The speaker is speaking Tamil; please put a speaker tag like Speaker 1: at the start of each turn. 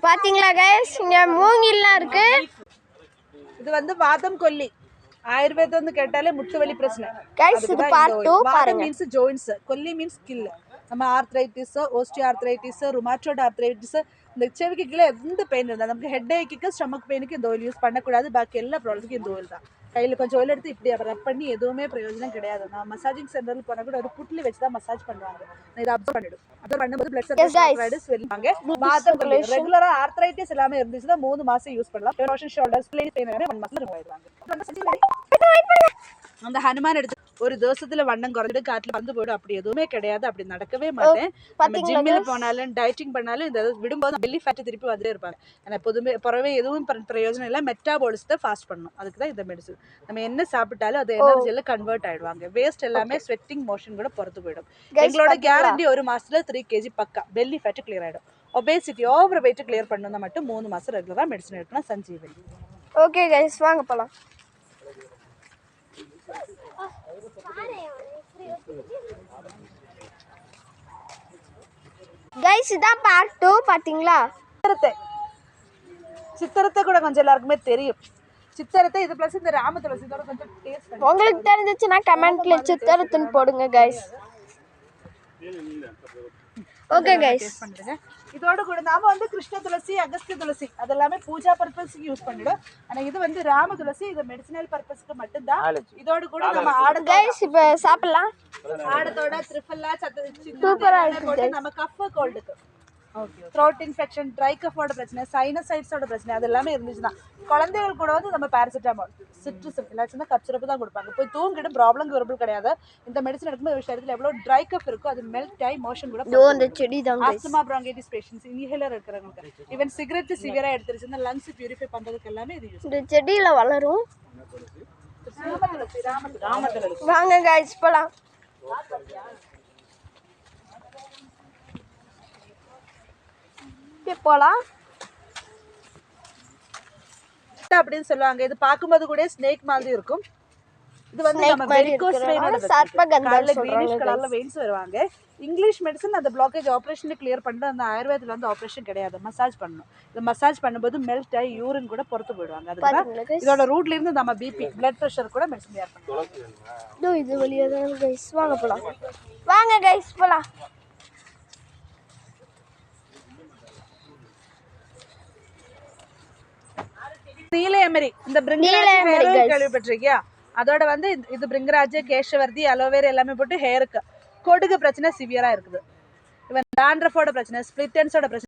Speaker 1: பாத்தீங்களா கைஸ், இங்க மூங்கில்லாம் இருக்கு.
Speaker 2: இது வந்து வாதம் கொல்லி. ஆயுர்வேதம் வந்து கேட்டாலே முட்டு வலி பிரச்சனை.
Speaker 1: கைஸ் இது பார்ட் 2 பாருங்க.
Speaker 2: மீன்ஸ் ஜாயின்ட்ஸ், கொல்லி மீன்ஸ் ஸ்கில். நம்ம ஆர்த்ரைட்டிஸ், ஓஸ்டியோ ஆர்த்ரைட்டிஸ், ருமாட்டோய்டு ஆர்த்ரைட்டிஸ், இந்த செவிக்கு கீழே எந்த பெயின் இருந்தால் நமக்கு ஹெட் ஏக்கு ஸ்டமக் பெயினுக்கு இந்த ஆயில் யூஸ் பண்ணக்கூடாது. பாக்கி எல்லா ப்ராப்ளத்துக்கும் இந்த ஆயில் தான். கையில் கொஞ்சம் ஆயில் எடுத்து இப்படி ரப் பண்ணி எதுவுமே பிரயோஜனம் கிடையாது. நான் மசாஜிங் சென்டரில் போனால் கூட ஒரு புட்லி வச்சு தான் மசாஜ் பண்ணுவாங்க. இதை அப்சர்வ் பண்ணிடும். அப்சர்வ் பண்ணும்போது பிளட் சர்க்குலேஷன் வெளிவாங்க. வாதம் கொல்லி ரெகுலரா ஆர்த்ரைட்டிஸ் எல்லாமே இருந்துச்சுன்னா 3 மாசம் யூஸ் பண்ணலாம். ஷோல்டர்ஸ் பெயின் எல்லாமே 1 மாசம் ரிமூவ் ஆயிடுவாங்க. அந்த ஹனுமான் எடுத்து ஒரு தோசத்துல வண்ணம் குறைஞ்சிட்டு காட்டுல வந்து போயிடும். அப்படி எதுவுமே கிடையாது. அப்படி நடக்கவே மாட்டேன். நம்ம ஜிம்மில் போனாலும் டைட்டிங் பண்ணாலும் இந்த விடும்போது பெல்லி ஃபேட் திருப்பி வந்துட்டே இருப்பாங்க. ஆனால் பொதுமே புறவே எதுவும் பிரயோஜனம் இல்லை. மெட்டாபாலிசத்தை ஃபாஸ்ட் பண்ணணும். அதுக்கு தான் இந்த மெடிசன். நம்ம என்ன சாப்பிட்டாலும் அது எனர்ஜியில கன்வெர்ட் ஆயிடுவாங்க. வேஸ்ட் எல்லாமே ஸ்வெட்டிங் மோஷன் கூட பொறுத்து போயிடும். எங்களோட கேரண்டி 1 மாசத்துல 3 kg பக்கா பெல்லி ஃபேட் கிளியர் ஆயிடும். ஒபேசிட்டி ஓவர் வெயிட் கிளியர் பண்ணா மட்டும் 3 மாசம் ரெகுலரா மெடிசன் எடுக்கணும். சஞ்சீவனி.
Speaker 1: ஓகே கைஸ், வாங்க போலாம். கைஸ் இதான் பார்ட் 2 பாத்தீங்களா?
Speaker 2: சித்திரத்தை கூட கொஞ்சம் எல்லாருக்குமே தெரியும். சித்திரத்தை இது பிளஸ் இந்த ராம துளசி இதோட கொஞ்சம் டேஸ்ட்
Speaker 1: உங்களுக்கு தெரிஞ்சிச்சுன்னா கமெண்ட்ல சித்திரத்துன்னு போடுங்க கைஸ். ஓகே கைஸ்,
Speaker 2: இதோட கூட நாம வந்து கிருஷ்ண துளசி, அகஸ்திய துளசி அதெல்லாமே பூஜா பர்பஸ்க்கு யூஸ் பண்ணிடும். ஆனா இது வந்து ராம துளசி, இது மெடிசினல் பர்பஸ்க்கு மட்டும் தான். இதோட கூட நம்ம ஆடு
Speaker 1: கைஸ் இப்ப சாப்பிடலாம்.
Speaker 2: ஆடத்தோட த்ரிஃபல்லா
Speaker 1: சூப்பரா இருக்கு.
Speaker 2: நம்ம கஃப் கோல்டுக்கு, த்ரோட் இன்ஃபெக்ஷன், ட்ரை கஃபோட பிரச்சனை, சைனசைட்ஸோட பிரச்சனை அது எல்லாமே இருந்துச்சுன்னா குழந்தைகள் கூட வந்து நம்ம பேராசிட்டமால், சிட்ரஸின் இல்லாச்சுன்னா கப் சிரப்பு தான் கொடுப்பாங்க. போய் தூங்கிடும், ப்ராப்ளம் வரபிள் கிடையாது. இந்த மெடிசன் எடுக்கும்போது விஷயத்தில் எவ்வளோ ட்ரை கஃப் இருக்கோ அது மெல்ட் ஆகி மோஷன் கூட.
Speaker 1: அந்த செடி தான்
Speaker 2: ஆஸ்துமா, பிராங்கைட்டிஸ் பேஷண்ட்ஸ், இன்ஹேலர் இருக்கிறவங்களுக்கு, ஈவன் சிகரெட் சிவியரா எடுத்துருச்சுன்னா லங்ஸ் பியூரிஃபை பண்றதுக்கு எல்லாமே இது யூஸ்.
Speaker 1: இந்த செடியில வளரும். வாங்க கைஸ் போலாம். போலாம்
Speaker 2: அப்படின்னு சொல்லுவாங்க. இது பார்க்கும்போது கூட ஸ்னேக் மாதிரி இருக்கும். இது வந்து நம்ம வெரிகோஸ் வெயினோட சர்ப்பகந்தம் கிரீனிஷ் கலர்ல வெயின்ஸ் வருவாங்க. இங்கிலீஷ் மெடிசன் அந்த பிளாக்கேஜ் ஆபரேஷன் கிளியர் பண்ணிட்டு அந்த ஆயுர்வேதத்துல வந்து ஆபரேஷன் கிடையாது, மசாஜ் பண்ணணும். இது மசாஜ் பண்ணும்போது மெல்ட் ஆகி யூரின் கூட பொறுத்து போயிடுவாங்க. அதுக்கு இதோட ரூட்ல இருந்து நம்ம பிபி, பிளட் பிரஷர் கூட மெடிசன் தயார் பண்ணலாம்.
Speaker 1: இது வழியா தான் கைஸ். வாங்க போலாம். வாங்க கைஸ் போலாம்.
Speaker 2: நீலயமரி, இந்த பிரிங்கராஜ் கேள்விப்பட்டிருக்கியா? அதோட வந்து இது பிரிங்கராஜ், கேஷவர்தி, அலோவேரா எல்லாமே போட்டு ஹேருக்கு. கொடுகு பிரச்சனை சிவியரா இருக்குது. இவன் டாண்ட்ரஃபோட பிரச்சனை, ஸ்பிளிட் எண்ட்ஸோட பிரச்சனை